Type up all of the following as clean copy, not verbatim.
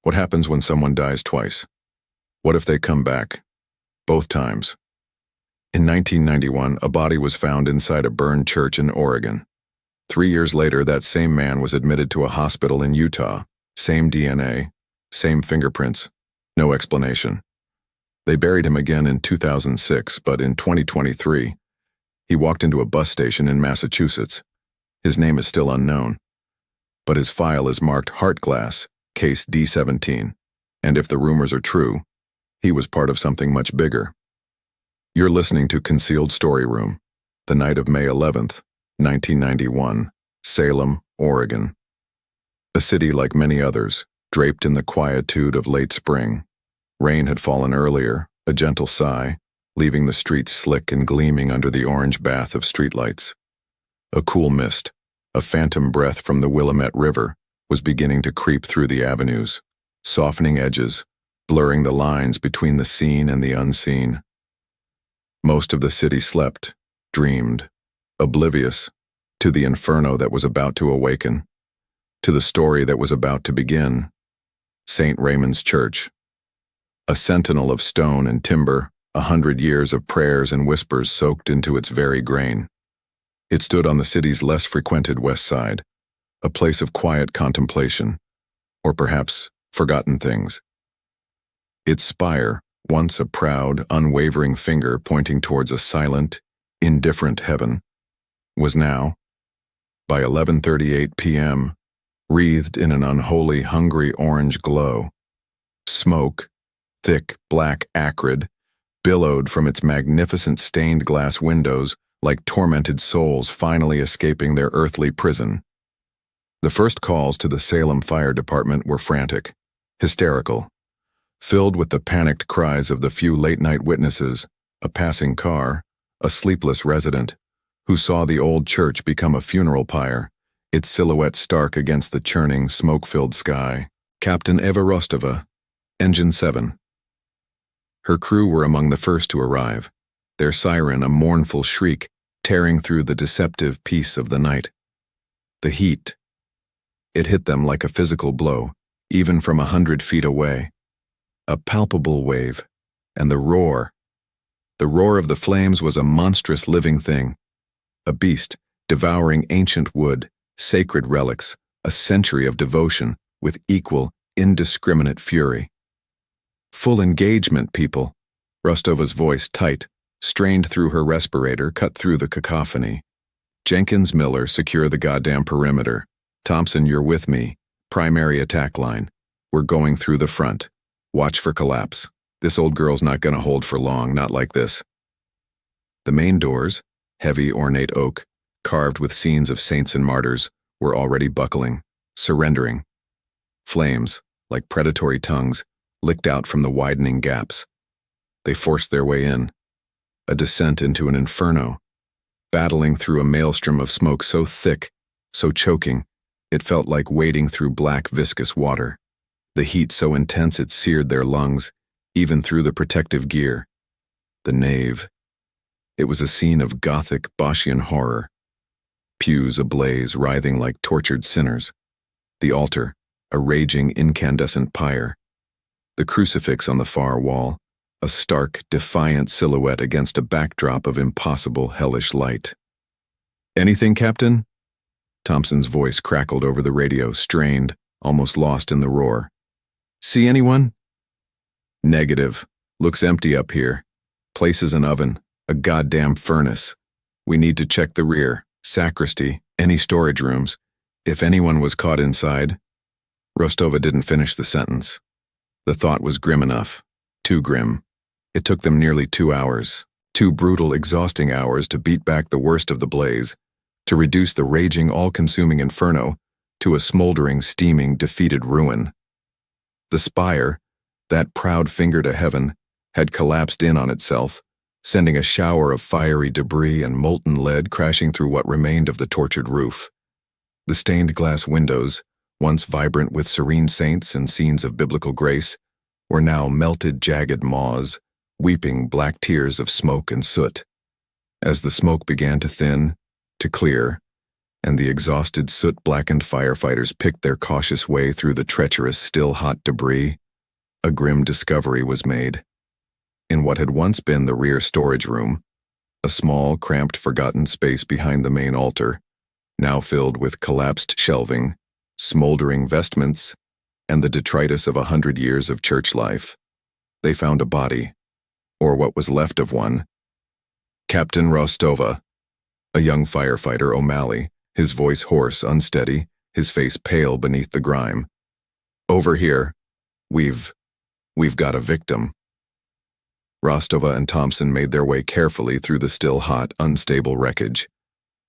What happens when someone dies twice? What if they come back? Both times. In 1991, a body was found inside a burned church in Oregon. 3 years later, that same man was admitted to a hospital in Utah. Same DNA, same fingerprints, no explanation. They buried him again in 2006, but in 2023, he walked into a bus station in Massachusetts. His name is still unknown, but his file is marked Heartglass, case D18, and if the rumors are true, he was part of something much bigger. You're listening to Concealed Story Room, the night of May 11th, 1991, Salem, Oregon. A city like many others, draped in the quietude of late spring. Rain had fallen earlier, a gentle sigh, leaving the streets slick and gleaming under the orange bath of streetlights. A cool mist, a phantom breath from the Willamette River, was beginning to creep through the avenues, softening edges, blurring the lines between the seen and the unseen. Most of the city slept, dreamed, oblivious to the inferno that was about to awaken, to the story that was about to begin. St. Raymond's Church, a sentinel of stone and timber, 100 years of prayers and whispers soaked into its very grain. It stood on the city's less frequented west side, a place of quiet contemplation, or perhaps forgotten things. Its spire, once a proud, unwavering finger pointing towards a silent, indifferent heaven, was now, by 11:38 p.m., wreathed in an unholy, hungry orange glow. Smoke, thick, black, acrid, billowed from its magnificent stained glass windows like tormented souls finally escaping their earthly prison. The first calls to the Salem Fire Department were frantic, hysterical, filled with the panicked cries of the few late-night witnesses, a passing car, a sleepless resident, who saw the old church become a funeral pyre, its silhouette stark against the churning, smoke-filled sky. Captain Eva Rostova, Engine 7. Her crew were among the first to arrive, their siren a mournful shriek tearing through the deceptive peace of the night. The heat. It hit them like a physical blow, even from 100 feet away. A palpable wave, and the roar. The roar of the flames was a monstrous living thing, a beast devouring ancient wood, sacred relics, a century of devotion with equal, indiscriminate fury. Full engagement, people. Rostova's voice, tight, strained through her respirator, cut through the cacophony. Jenkins, Miller, secure the goddamn perimeter. Thompson, you're with me. Primary attack line. We're going through the front. Watch for collapse. This old girl's not gonna hold for long, not like this. The main doors, heavy ornate oak, carved with scenes of saints and martyrs, were already buckling, surrendering. Flames, like predatory tongues, licked out from the widening gaps. They forced their way in. A descent into an inferno, battling through a maelstrom of smoke so thick, so choking, it felt like wading through black viscous water. The heat so intense it seared their lungs, even through the protective gear. The nave. It was a scene of Gothic Boschian horror. Pews ablaze, writhing like tortured sinners. The altar, a raging incandescent pyre. The crucifix on the far wall, a stark, defiant silhouette against a backdrop of impossible, hellish light. "Anything, Captain?" Thompson's voice crackled over the radio, strained, almost lost in the roar. "See anyone?" "Negative. Looks empty up here. Place is an oven, a goddamn furnace. We need to check the rear, sacristy, any storage rooms. If anyone was caught inside." Rostova didn't finish the sentence. The thought was grim enough. Too grim. It took them nearly 2 hours. 2 brutal, exhausting hours to beat back the worst of the blaze, to reduce the raging, all-consuming inferno to a smoldering, steaming, defeated ruin. The spire, that proud finger to heaven, had collapsed in on itself, sending a shower of fiery debris and molten lead crashing through what remained of the tortured roof. The stained glass windows, once vibrant with serene saints and scenes of biblical grace, were now melted, jagged maws, weeping black tears of smoke and soot. As the smoke began to thin, to clear, and the exhausted, soot-blackened firefighters picked their cautious way through the treacherous, still-hot debris, a grim discovery was made. In what had once been the rear storage room, a small, cramped, forgotten space behind the main altar, now filled with collapsed shelving, smoldering vestments, and the detritus of 100 years of church life, they found a body, or what was left of one. Captain Rostova, a young firefighter O'Malley, his voice hoarse, unsteady, his face pale beneath the grime. "Over here. We've got a victim." Rostova and Thompson made their way carefully through the still hot, unstable wreckage.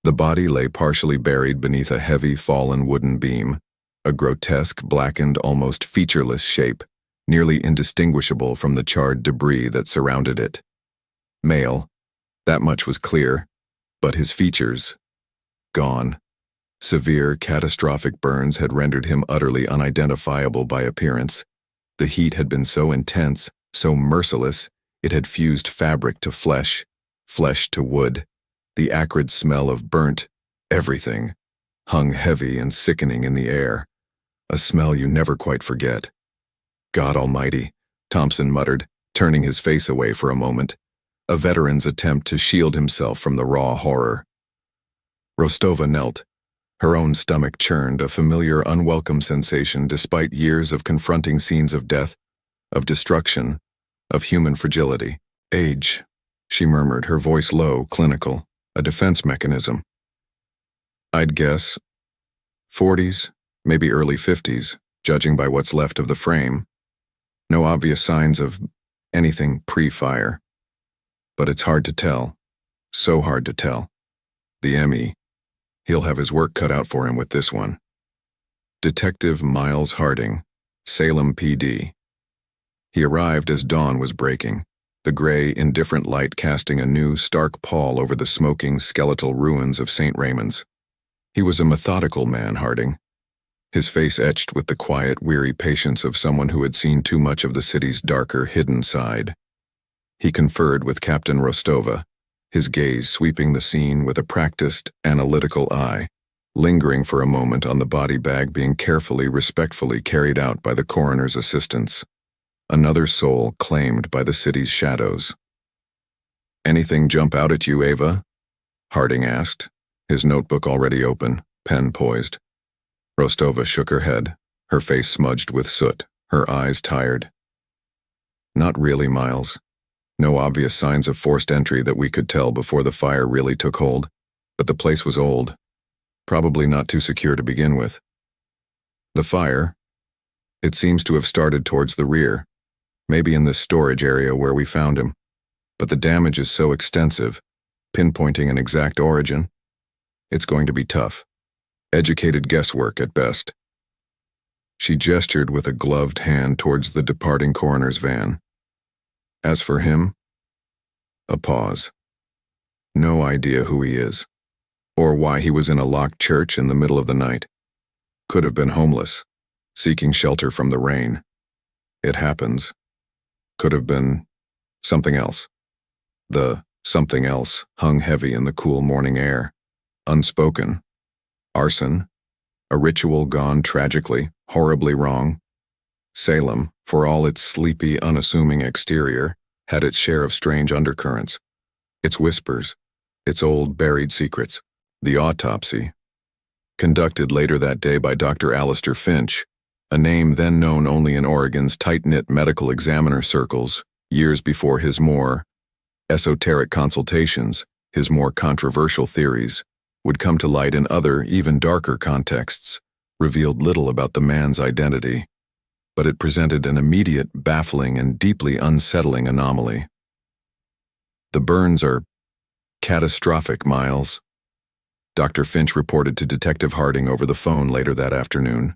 The body lay partially buried beneath a heavy, fallen wooden beam, a grotesque, blackened, almost featureless shape, nearly indistinguishable from the charred debris that surrounded it. Male, that much was clear, but his features, gone. Severe, catastrophic burns had rendered him utterly unidentifiable by appearance. The heat had been so intense, so merciless, it had fused fabric to flesh, flesh to wood. The acrid smell of burnt everything hung heavy and sickening in the air, a smell you never quite forget. "God Almighty," Thompson muttered, turning his face away for a moment, a veteran's attempt to shield himself from the raw horror. Rostova knelt. Her own stomach churned, a familiar, unwelcome sensation despite years of confronting scenes of death, of destruction, of human fragility. "Age," she murmured, her voice low, clinical, a defense mechanism. "I'd guess 40s, maybe early 50s, judging by what's left of the frame. No obvious signs of anything pre-fire. But it's hard to tell. So hard to tell. The ME. He'll have his work cut out for him with this one." Detective Miles Harding, Salem PD. He arrived as dawn was breaking, the gray, indifferent light casting a new, stark pall over the smoking, skeletal ruins of St. Raymond's. He was a methodical man, Harding, his face etched with the quiet, weary patience of someone who had seen too much of the city's darker, hidden side. He conferred with Captain Rostova, his gaze sweeping the scene with a practiced, analytical eye, lingering for a moment on the body bag being carefully, respectfully carried out by the coroner's assistants. Another soul claimed by the city's shadows. "Anything jump out at you, Ava?" Harding asked, his notebook already open, pen poised. Rostova shook her head, her face smudged with soot, her eyes tired. "Not really, Miles. No obvious signs of forced entry that we could tell before the fire really took hold, but the place was old, probably not too secure to begin with. The fire, it seems to have started towards the rear, maybe in this storage area where we found him, but the damage is so extensive, pinpointing an exact origin, it's going to be tough. Educated guesswork at best." She gestured with a gloved hand towards the departing coroner's van. As for him, a pause. No idea who he is, or why he was in a locked church in the middle of the night. Could have been homeless, seeking shelter from the rain. It happens. Could have been something else. The something else hung heavy in the cool morning air, unspoken. Arson, a ritual gone tragically, horribly wrong. Salem, for all its sleepy, unassuming exterior, had its share of strange undercurrents. Its whispers, its old buried secrets. The autopsy, conducted later that day by Dr. Alistair Finch, a name then known only in Oregon's tight-knit medical examiner circles, years before his more esoteric consultations, his more controversial theories, would come to light in other, even darker contexts, revealed little about the man's identity. But it presented an immediate, baffling, and deeply unsettling anomaly. "The burns are catastrophic, Miles," Dr. Finch reported to Detective Harding over the phone later that afternoon,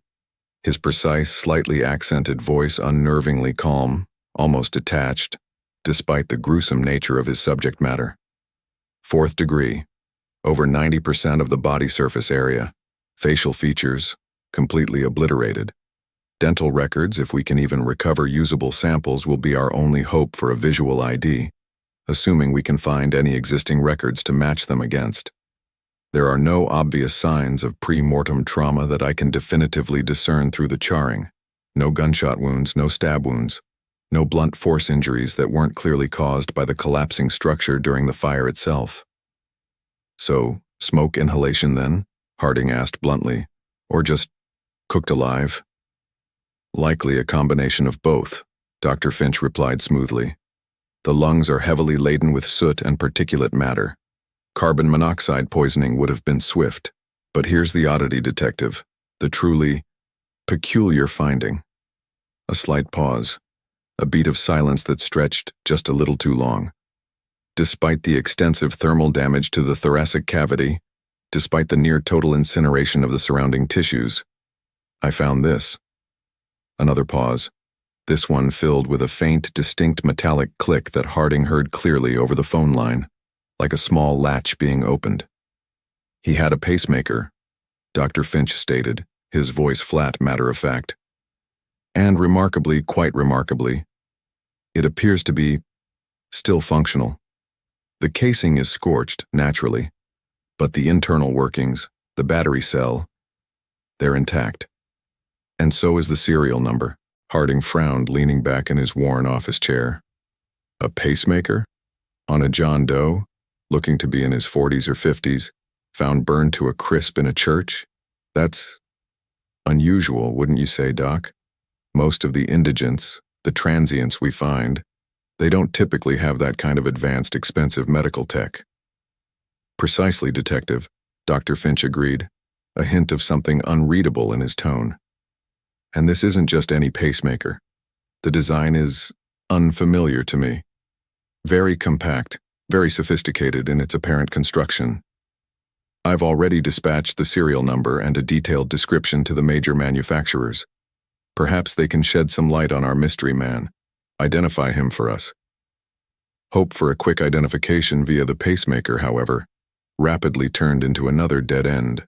his precise, slightly accented voice unnervingly calm, almost detached, despite the gruesome nature of his subject matter. 4th degree, over 90% of the body surface area, facial features, completely obliterated. Dental records, if we can even recover usable samples, will be our only hope for a visual ID, assuming we can find any existing records to match them against. There are no obvious signs of pre-mortem trauma that I can definitively discern through the charring. No gunshot wounds, no stab wounds, no blunt force injuries that weren't clearly caused by the collapsing structure during the fire itself. So, smoke inhalation then? Harding asked bluntly. Or just cooked alive? Likely a combination of both, Dr. Finch replied smoothly. The lungs are heavily laden with soot and particulate matter. Carbon monoxide poisoning would have been swift. But here's the oddity, detective. The truly peculiar finding. A slight pause. A beat of silence that stretched just a little too long. Despite the extensive thermal damage to the thoracic cavity, despite the near-total incineration of the surrounding tissues, I found this. Another pause, this one filled with a faint, distinct metallic click that Harding heard clearly over the phone line, like a small latch being opened. He had a pacemaker, Dr. Finch stated, his voice flat, matter-of-fact. And remarkably, quite remarkably, it appears to be still functional. The casing is scorched, naturally, but the internal workings, the battery cell, they're intact. And so is the serial number. Harding frowned, leaning back in his worn office chair. A pacemaker? On a John Doe, looking to be in his 40s or 50s, found burned to a crisp in a church? That's unusual, wouldn't you say, Doc? Most of the indigents, the transients we find, they don't typically have that kind of advanced, expensive medical tech. Precisely, detective, Dr. Finch agreed, a hint of something unreadable in his tone. And this isn't just any pacemaker. The design is unfamiliar to me. Very compact, very sophisticated in its apparent construction. I've already dispatched the serial number and a detailed description to the major manufacturers. Perhaps they can shed some light on our mystery man, identify him for us. Hope for a quick identification via the pacemaker, however, rapidly turned into another dead end.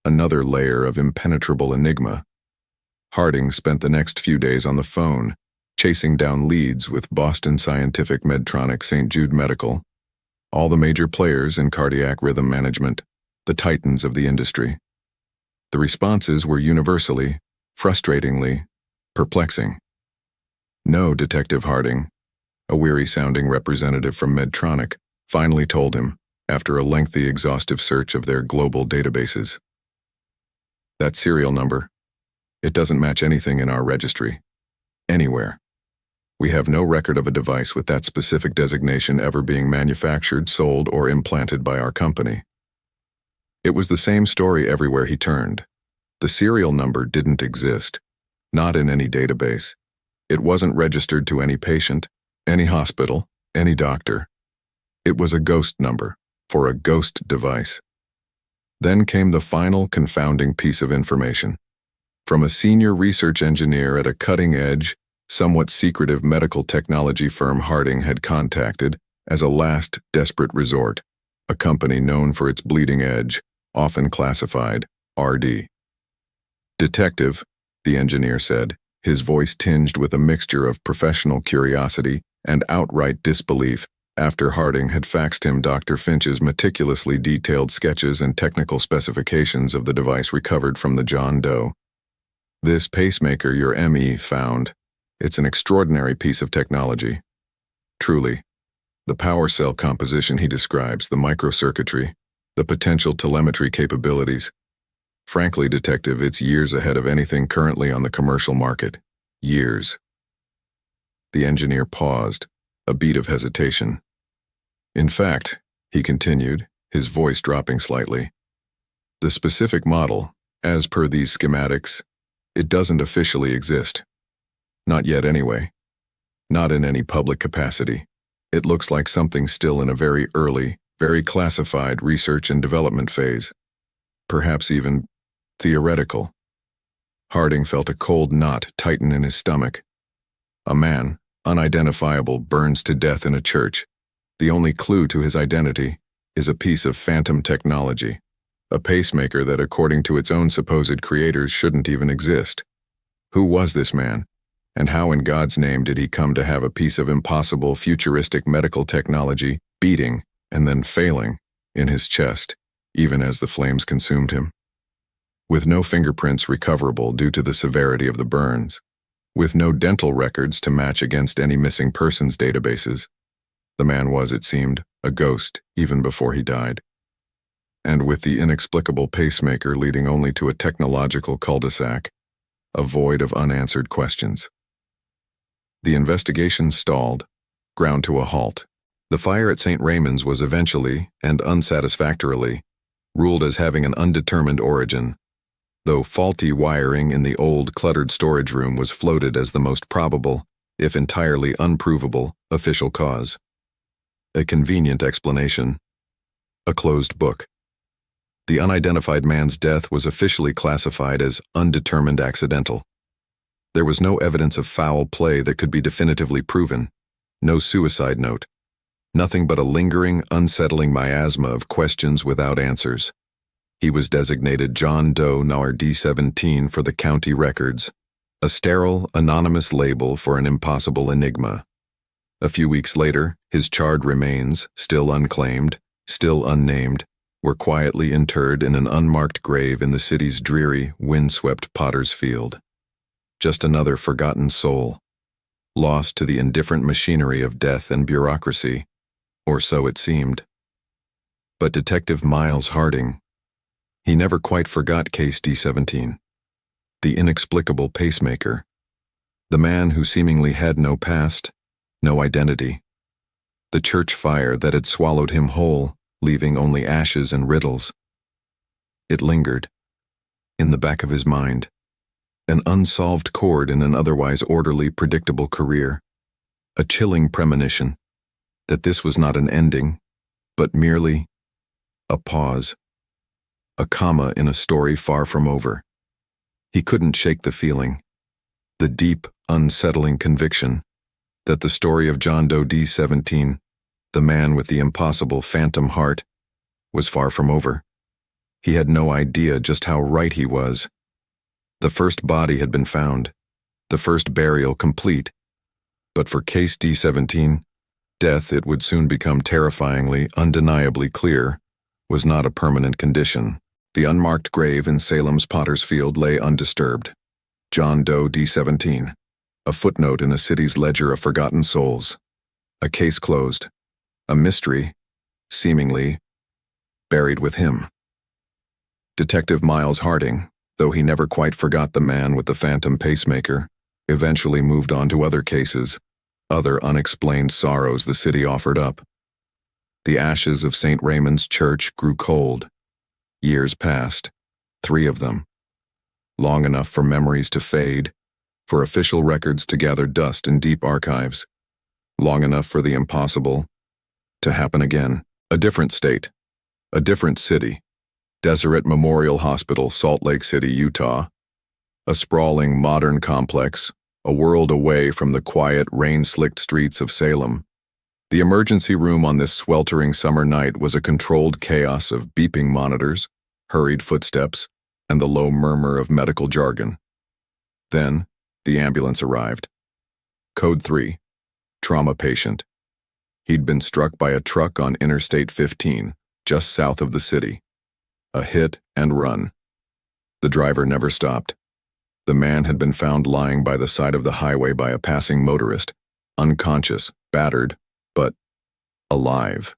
Another layer of impenetrable enigma. Harding spent the next few days on the phone, chasing down leads with Boston Scientific, Medtronic, St. Jude Medical, all the major players in cardiac rhythm management, the titans of the industry. The responses were universally, frustratingly, perplexing. No, Detective Harding, a weary-sounding representative from Medtronic finally told him, after a lengthy, exhaustive search of their global databases. That serial number, it doesn't match anything in our registry. Anywhere. We have no record of a device with that specific designation ever being manufactured, sold, or implanted by our company. It was the same story everywhere he turned. The serial number didn't exist, not in any database. It wasn't registered to any patient, any hospital, any doctor. It was a ghost number, for a ghost device. Then came the final confounding piece of information. From a senior research engineer at a cutting-edge, somewhat secretive medical technology firm Harding had contacted as a last desperate resort, a company known for its bleeding edge, often classified RD. Detective, the engineer said, his voice tinged with a mixture of professional curiosity and outright disbelief after Harding had faxed him Dr. Finch's meticulously detailed sketches and technical specifications of the device recovered from the John Doe. This pacemaker your ME found, it's an extraordinary piece of technology. Truly. The power cell composition he describes, the microcircuitry, the potential telemetry capabilities. Frankly, Detective, it's years ahead of anything currently on the commercial market. Years. The engineer paused, a beat of hesitation. In fact, he continued, his voice dropping slightly, the specific model, as per these schematics, it doesn't officially exist. Not yet anyway. Not in any public capacity. It looks like something still in a very early, very classified research and development phase. Perhaps even theoretical. Harding felt a cold knot tighten in his stomach. A man, unidentifiable, burns to death in a church. The only clue to his identity is a piece of phantom technology, a pacemaker that, according to its own supposed creators, shouldn't even exist. Who was this man, and how in God's name did he come to have a piece of impossible, futuristic medical technology beating and then failing in his chest, even as the flames consumed him. With no fingerprints recoverable due to the severity of the burns, with no dental records to match against any missing persons databases, the man was, it seemed, a ghost even before he died. And with the inexplicable pacemaker leading only to a technological cul-de-sac, a void of unanswered questions. The investigation stalled, ground to a halt. The fire at St. Raymond's was eventually, and unsatisfactorily, ruled as having an undetermined origin, though faulty wiring in the old, cluttered storage room was floated as the most probable, if entirely unprovable, official cause. A convenient explanation. A closed book. The unidentified man's death was officially classified as undetermined accidental. There was no evidence of foul play that could be definitively proven, no suicide note, nothing but a lingering, unsettling miasma of questions without answers. He was designated John Doe Nar D17 for the county records, a sterile, anonymous label for an impossible enigma. A few weeks later, his charred remains, still unclaimed, still unnamed, were quietly interred in an unmarked grave in the city's dreary, windswept potter's field. Just another forgotten soul, lost to the indifferent machinery of death and bureaucracy, or so it seemed. But Detective Miles Harding, he never quite forgot Case D17, the inexplicable pacemaker, the man who seemingly had no past, no identity, the church fire that had swallowed him whole, leaving only ashes and riddles. It lingered, in the back of his mind, an unsolved chord in an otherwise orderly, predictable career, a chilling premonition that this was not an ending, but merely a pause, a comma in a story far from over. He couldn't shake the feeling, the deep, unsettling conviction that the story of John Doe D17, the man with the impossible phantom heart, was far from over. He had no idea just how right he was. The first body had been found, the first burial complete, but for Case D17, death, it would soon become terrifyingly, undeniably clear, was not a permanent condition. The unmarked grave in Salem's Potter's Field lay undisturbed. John Doe D17, a footnote in a city's ledger of forgotten souls. A case closed. A mystery, seemingly, buried with him. Detective Miles Harding, though he never quite forgot the man with the phantom pacemaker, eventually moved on to other cases, other unexplained sorrows the city offered up. The ashes of St. Raymond's Church grew cold. Years passed, 3 of them. Long enough for memories to fade, for official records to gather dust in deep archives. Long enough for the impossible to happen again. A different state, a different city. Deseret Memorial Hospital, Salt Lake City, Utah. A sprawling, modern complex, a world away from the quiet, rain-slicked streets of Salem. The emergency room on this sweltering summer night was a controlled chaos of beeping monitors, hurried footsteps, and the low murmur of medical jargon. Then, the ambulance arrived. Code 3, trauma patient. He'd been struck by a truck on Interstate 15, just south of the city. A hit and run. The driver never stopped. The man had been found lying by the side of the highway by a passing motorist, unconscious, battered, but alive.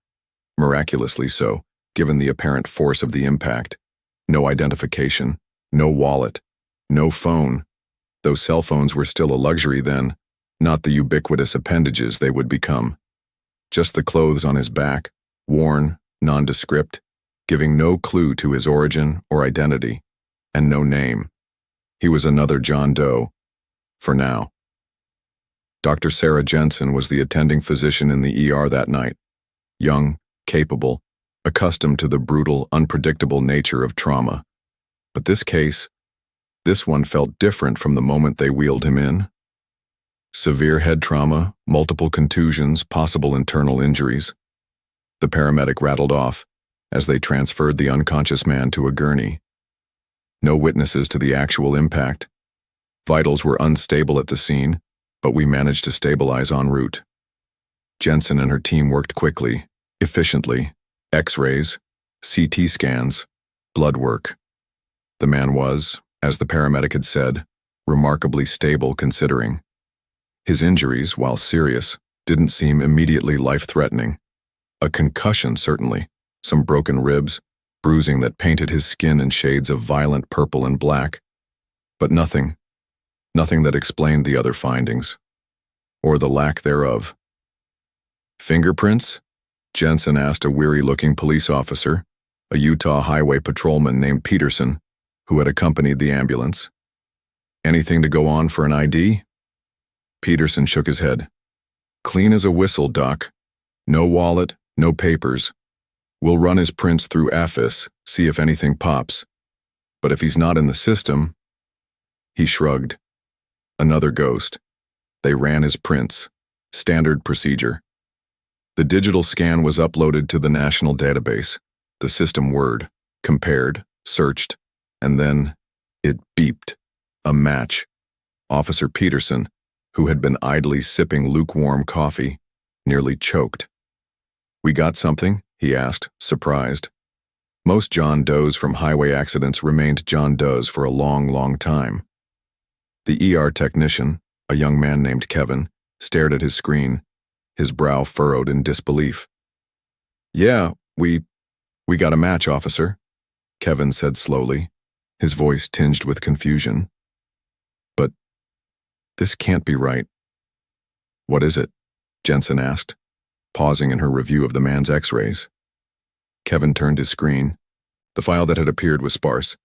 Miraculously so, given the apparent force of the impact. No identification, no wallet, no phone. Though cell phones were still a luxury then, not the ubiquitous appendages they would become. Just the clothes on his back, worn, nondescript, giving no clue to his origin or identity, and no name. He was another John Doe, for now. Dr. Sarah Jensen was the attending physician in the ER that night, young, capable, accustomed to the brutal, unpredictable nature of trauma. But this case, this one felt different from the moment they wheeled him in. Severe head trauma, multiple contusions, possible internal injuries. The paramedic rattled off as they transferred the unconscious man to a gurney. No witnesses to the actual impact. Vitals were unstable at the scene, but we managed to stabilize en route. Jensen and her team worked quickly, efficiently. X-rays, CT scans, blood work. The man was, as the paramedic had said, remarkably stable considering. His injuries, while serious, didn't seem immediately life-threatening. A concussion, certainly, some broken ribs, bruising that painted his skin in shades of violent purple and black, but nothing that explained the other findings, or the lack thereof. Fingerprints? Jensen asked a weary-looking police officer, a Utah highway patrolman named Peterson, who had accompanied the ambulance. Anything to go on for an ID? Peterson shook his head. Clean as a whistle, Doc. No wallet, no papers. We'll run his prints through AFIS, see if anything pops. But if he's not in the system... He shrugged. Another ghost. They ran his prints. Standard procedure. The digital scan was uploaded to the national database, the system word, compared, searched, and then it beeped. A match. Officer Peterson, who had been idly sipping lukewarm coffee, nearly choked. We got something? He asked, surprised. Most John Does from highway accidents remained John Does for a long, long time. The ER technician, a young man named Kevin, stared at his screen, his brow furrowed in disbelief. Yeah, we got a match, officer, Kevin said slowly, his voice tinged with confusion. But this can't be right. What is it? Jensen asked, pausing in her review of the man's x-rays. Kevin turned his screen. The file that had appeared was sparse,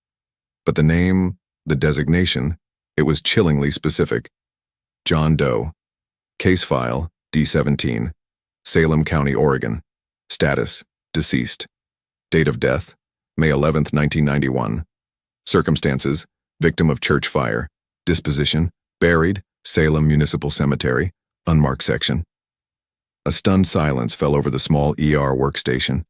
but the name, the designation, it was chillingly specific. John Doe. Case file, D18, Salem County, Oregon. Status, deceased. Date of death, May 11, 1991. Circumstances, victim of church fire. Disposition, buried, Salem Municipal Cemetery, unmarked section. A stunned silence fell over the small ER workstation.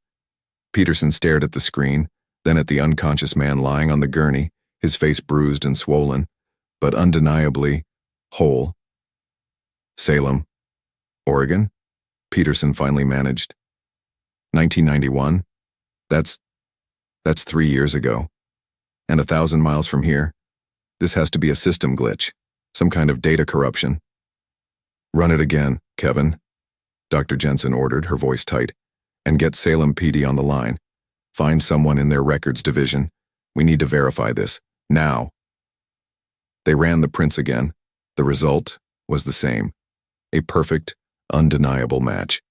Peterson stared at the screen, then at the unconscious man lying on the gurney, his face bruised and swollen, but undeniably whole. Salem, Oregon? Peterson finally managed. 1991? That's 3 years ago. And 1,000 miles from here. This has to be a system glitch, some kind of data corruption. Run it again, Kevin, Dr. Jensen ordered, her voice tight, and get Salem PD on the line. Find someone in their records division. We need to verify this, now. They ran the prints again. The result was the same. A perfect, undeniable match.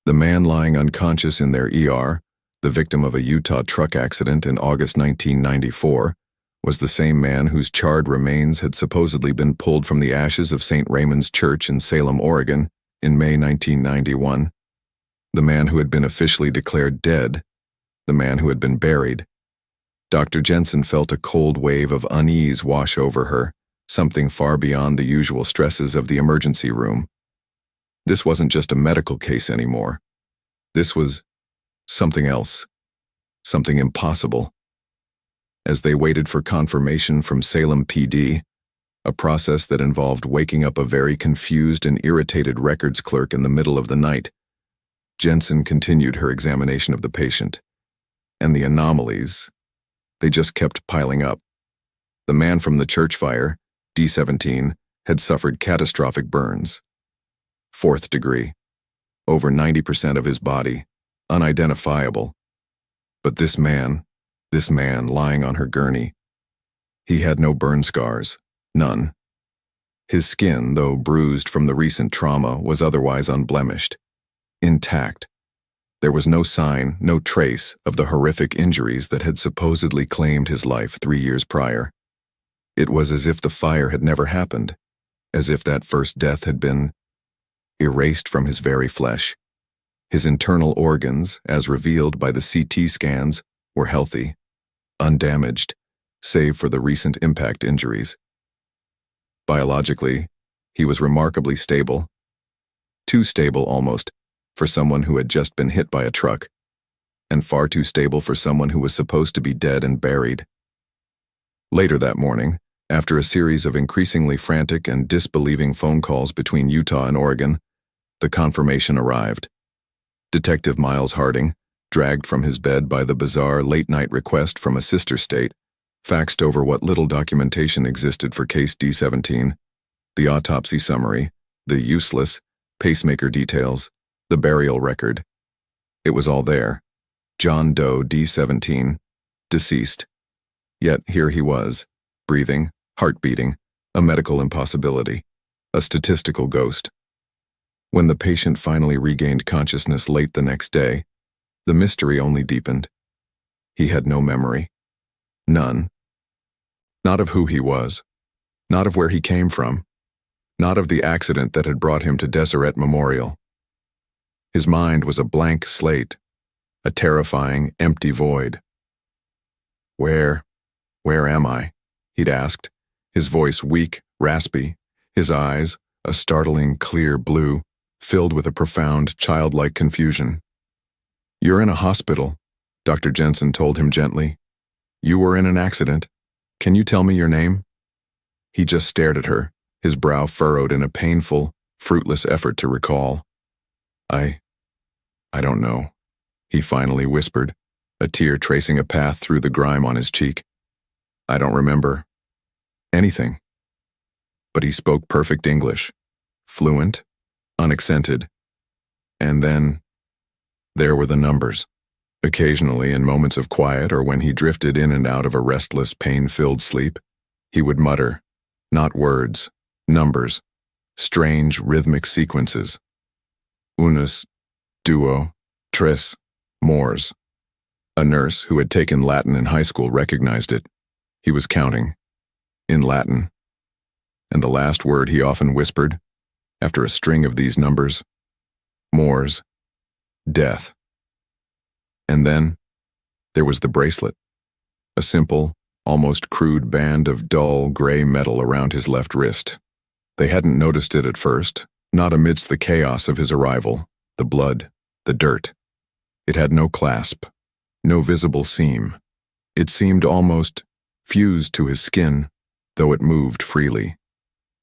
The man lying unconscious in their ER, the victim of a Utah truck accident in August 1994, was the same man whose charred remains had supposedly been pulled from the ashes of St. Raymond's Church in Salem, Oregon, in May 1991. The man who had been officially declared dead, the man who had been buried. Dr. Jensen felt a cold wave of unease wash over her, something far beyond the usual stresses of the emergency room. This wasn't just a medical case anymore. This was something else, something impossible. As they waited for confirmation from Salem PD, a process that involved waking up a very confused and irritated records clerk in the middle of the night, Jensen continued her examination of the patient. And the anomalies, they just kept piling up. The man from the church fire, D18, had suffered catastrophic burns. 4th degree. Over 90% of his body, unidentifiable. But this man lying on her gurney, he had no burn scars, none. His skin, though bruised from the recent trauma, was otherwise unblemished, intact. There was no sign, no trace of the horrific injuries that had supposedly claimed his life 3 years prior. It was as if the fire had never happened, as if that first death had been erased from his very flesh. His internal organs, as revealed by the CT scans, were healthy, undamaged, save for the recent impact injuries. Biologically, he was remarkably stable. Too stable, almost, for someone who had just been hit by a truck, and far too stable for someone who was supposed to be dead and buried. Later that morning, after a series of increasingly frantic and disbelieving phone calls between Utah and Oregon, the confirmation arrived. Detective Miles Harding, dragged from his bed by the bizarre late-night request from a sister state, faxed over what little documentation existed for case D17, the autopsy summary, the useless pacemaker details, the burial record. It was all there. John Doe D17, deceased. Yet here he was, breathing, heart beating, a medical impossibility, a statistical ghost. When the patient finally regained consciousness late the next day, the mystery only deepened. He had no memory. None. Not of who he was. Not of where he came from. Not of the accident that had brought him to Deseret Memorial. His mind was a blank slate, a terrifying, empty void. Where am I? He'd asked, his voice weak, raspy, his eyes, a startling, clear blue, filled with a profound, childlike confusion. You're in a hospital, Dr. Jensen told him gently. You were in an accident. Can you tell me your name? He just stared at her, his brow furrowed in a painful, fruitless effort to recall. I don't know, he finally whispered, a tear tracing a path through the grime on his cheek. I don't remember anything. But he spoke perfect English, fluent, unaccented. And then, there were the numbers. Occasionally, in moments of quiet or when he drifted in and out of a restless, pain-filled sleep, he would mutter, not words, numbers, strange rhythmic sequences. Unus, duo, tres, mors. A nurse who had taken Latin in high school recognized it. He was counting, in Latin. And the last word he often whispered, after a string of these numbers, mors, death. And then, there was the bracelet, a simple, almost crude band of dull, gray metal around his left wrist. They hadn't noticed it at first, not amidst the chaos of his arrival, the blood, the dirt. It had no clasp, no visible seam. It seemed almost fused to his skin, though it moved freely.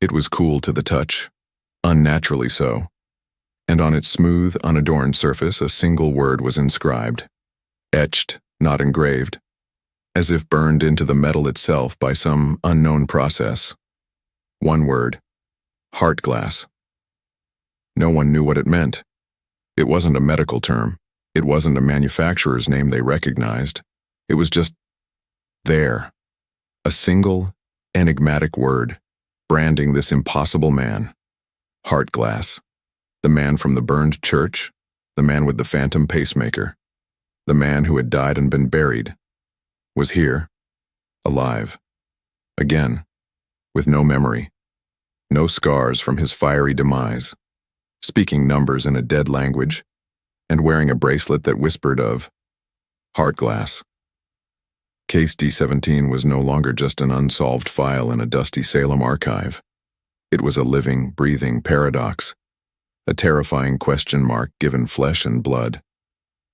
It was cool to the touch, unnaturally so. And on its smooth, unadorned surface a single word was inscribed, etched, not engraved, as if burned into the metal itself by some unknown process. One word, Heartglass. No one knew what it meant. It wasn't a medical term. It wasn't a manufacturer's name they recognized. It was just there. A single, enigmatic word, branding this impossible man. Heartglass. The man from the burned church, the man with the phantom pacemaker, the man who had died and been buried, was here, alive, again, with no memory, no scars from his fiery demise, speaking numbers in a dead language, and wearing a bracelet that whispered of Heartglass. Case D17 was no longer just an unsolved file in a dusty Salem archive. It was a living, breathing paradox, a terrifying question mark given flesh and blood.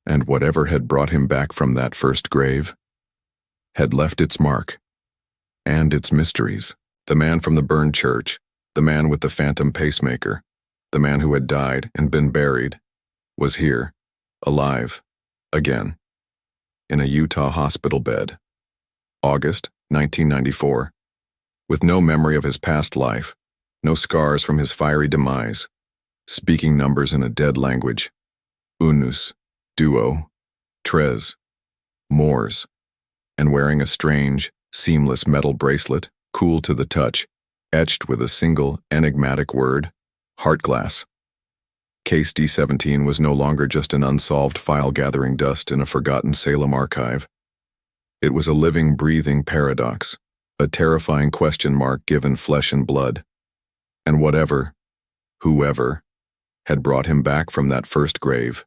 And whatever had brought him back from that first grave had left its mark and its mysteries. The man from the burned church, the man with the phantom pacemaker, the man who had died and been buried, was here, alive, again, in a Utah hospital bed. August 1994. With no memory of his past life, no scars from his fiery demise, speaking numbers in a dead language, unus, duo, tres, mors, and wearing a strange, seamless metal bracelet, cool to the touch, etched with a single, enigmatic word, Heartglass. Case D17 was no longer just an unsolved file gathering dust in a forgotten Salem archive. It was a living, breathing paradox, a terrifying question mark given flesh and blood. And whoever, had brought him back from that first grave,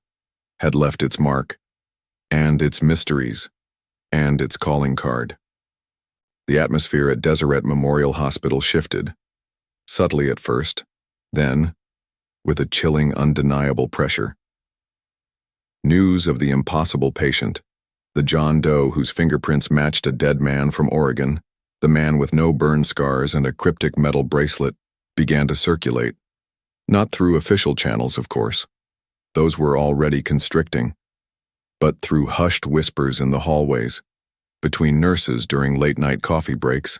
had left its mark, and its mysteries, and its calling card. The atmosphere at Deseret Memorial Hospital shifted, subtly at first, then, with a chilling, undeniable pressure. News of the impossible patient, the John Doe whose fingerprints matched a dead man from Oregon, the man with no burn scars and a cryptic metal bracelet, began to circulate. Not through official channels, of course. Those were already constricting. but through hushed whispers in the hallways, between nurses during late-night coffee breaks,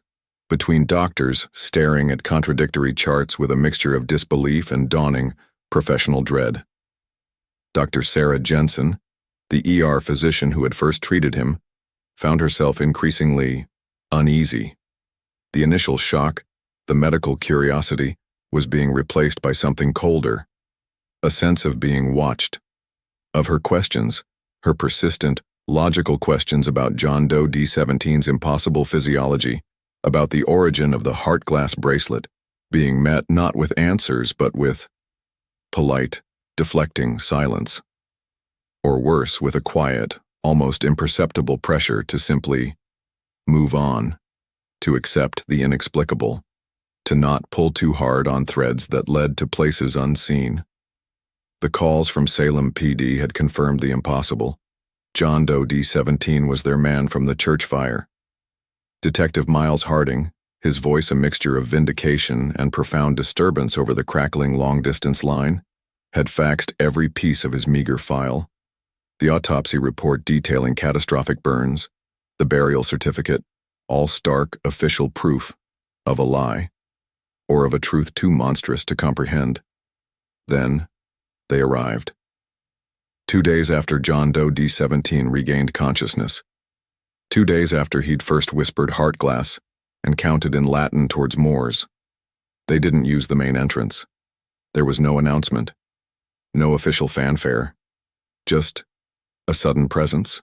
between doctors staring at contradictory charts with a mixture of disbelief and dawning professional dread. Dr. Sarah Jensen, the ER physician who had first treated him, found herself increasingly uneasy. The initial shock, the medical curiosity, was being replaced by something colder, a sense of being watched. Of her questions, her persistent, logical questions about John Doe D17's impossible physiology, about the origin of the Heartglass bracelet, being met not with answers but with polite, deflecting silence. Or worse, with a quiet, almost imperceptible pressure to simply move on, to accept the inexplicable, to not pull too hard on threads that led to places unseen. The calls from Salem PD had confirmed the impossible. John Doe D17 was their man from the church fire. Detective Miles Harding, his voice a mixture of vindication and profound disturbance over the crackling long-distance line, had faxed every piece of his meager file. The autopsy report detailing catastrophic burns, the burial certificate, all stark official proof of a lie, or of a truth too monstrous to comprehend. Then, they arrived. 2 days after John Doe D17 regained consciousness. 2 days after he'd first whispered Heartglass and counted in Latin towards Moors. They didn't use the main entrance. There was no announcement, no official fanfare, just a sudden presence.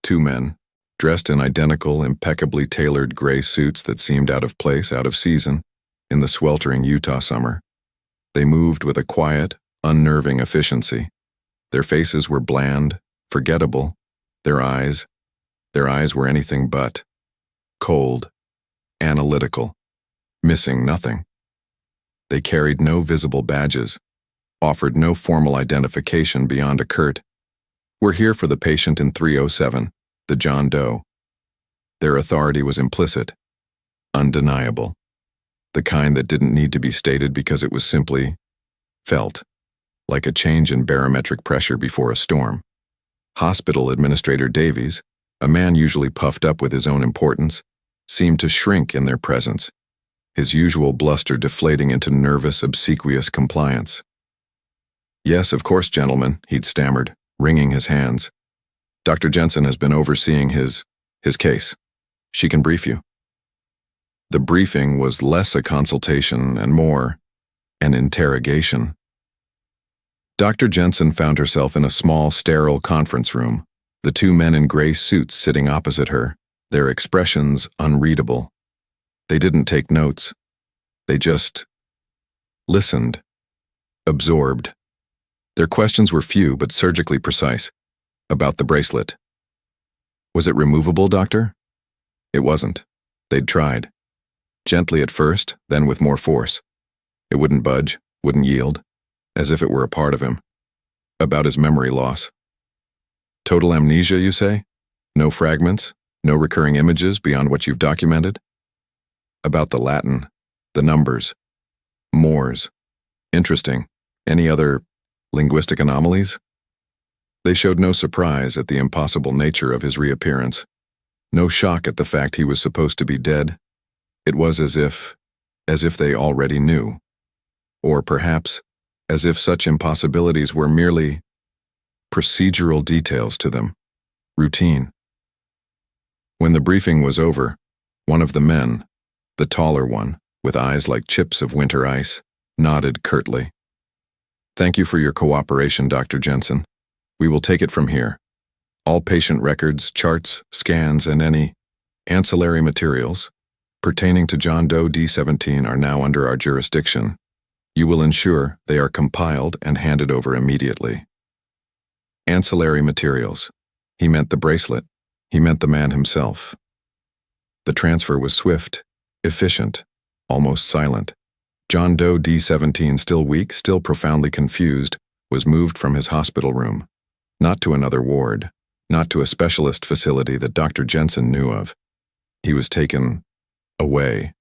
2 men, dressed in identical, impeccably tailored gray suits that seemed out of place, out of season, in the sweltering Utah summer. They moved with a quiet, unnerving efficiency. Their faces were bland, forgettable. Their eyes were anything but cold, analytical, missing nothing. They carried no visible badges, offered no formal identification beyond a curt, "We're here for the patient in 307, the John Doe." Their authority was implicit, undeniable, the kind that didn't need to be stated because it was simply felt, like a change in barometric pressure before a storm. Hospital Administrator Davies, a man usually puffed up with his own importance, seemed to shrink in their presence, his usual bluster deflating into nervous, obsequious compliance. "Yes, of course, gentlemen," he'd stammered, wringing his hands. "Dr. Jensen has been overseeing his case. She can brief you." The briefing was less a consultation and more an interrogation. Dr. Jensen found herself in a small, sterile conference room, the 2 men in gray suits sitting opposite her, their expressions unreadable. They didn't take notes. They just listened, absorbed. Their questions were few but surgically precise. About the bracelet. "Was it removable, doctor?" It wasn't. They'd tried. Gently at first, then with more force. It wouldn't budge, wouldn't yield, as if it were a part of him. About his memory loss. "Total amnesia, you say? No fragments? No recurring images beyond what you've documented?" "About the Latin, the numbers, Moors. Interesting. Any other linguistic anomalies?" They showed no surprise at the impossible nature of his reappearance, no shock at the fact he was supposed to be dead. It was as if they already knew, or perhaps as if such impossibilities were merely procedural details to them, routine. When the briefing was over, one of the men, the taller one, with eyes like chips of winter ice, nodded curtly. "Thank you for your cooperation, Dr. Jensen. We will take it from here. All patient records, charts, scans, and any ancillary materials pertaining to John Doe D17 are now under our jurisdiction. You will ensure they are compiled and handed over immediately." Ancillary materials. He meant the bracelet. He meant the man himself. The transfer was swift, efficient, almost silent. John Doe D17, still weak, still profoundly confused, was moved from his hospital room. Not to another ward, not to a specialist facility that Dr. Jensen knew of. He was taken away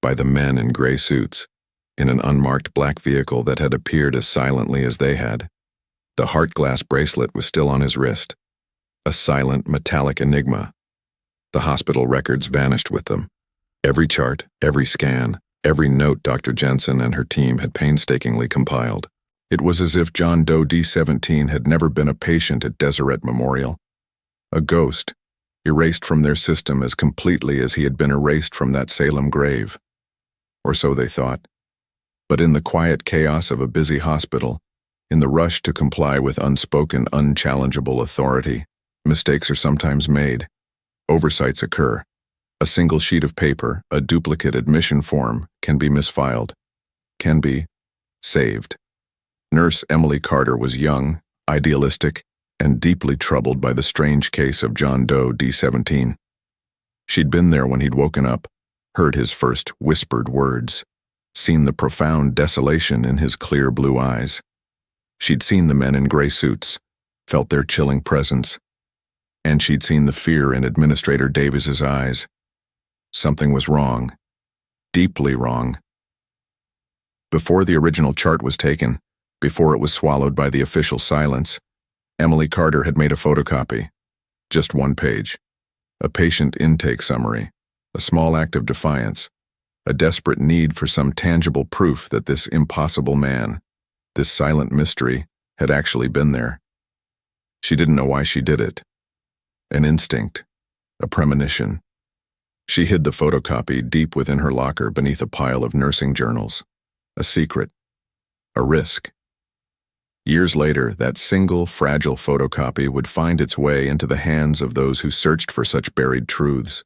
by the men in gray suits, in an unmarked black vehicle that had appeared as silently as they had. The Heartglass bracelet was still on his wrist, a silent, metallic enigma. The hospital records vanished with them. Every chart, every scan, every note Dr. Jensen and her team had painstakingly compiled. It was as if John Doe D17 had never been a patient at Deseret Memorial. A ghost, erased from their system as completely as he had been erased from that Salem grave. Or so they thought. But in the quiet chaos of a busy hospital, in the rush to comply with unspoken, unchallengeable authority, mistakes are sometimes made. Oversights occur. A single sheet of paper, a duplicate admission form, can be misfiled, can be saved. Nurse Emily Carter was young, idealistic, and deeply troubled by the strange case of John Doe D17. She'd been there when he'd woken up, heard his first whispered words, seen the profound desolation in his clear blue eyes. She'd seen the men in gray suits, felt their chilling presence, and she'd seen the fear in Administrator Davis's eyes. Something was wrong, deeply wrong. Before the original chart was taken, before it was swallowed by the official silence, Emily Carter had made a photocopy. Just one page. A patient intake summary, a small act of defiance, a desperate need for some tangible proof that this impossible man, this silent mystery, had actually been there. She didn't know why she did it. An instinct, a premonition. She hid the photocopy deep within her locker beneath a pile of nursing journals. A secret. A risk. Years later, that single, fragile photocopy would find its way into the hands of those who searched for such buried truths.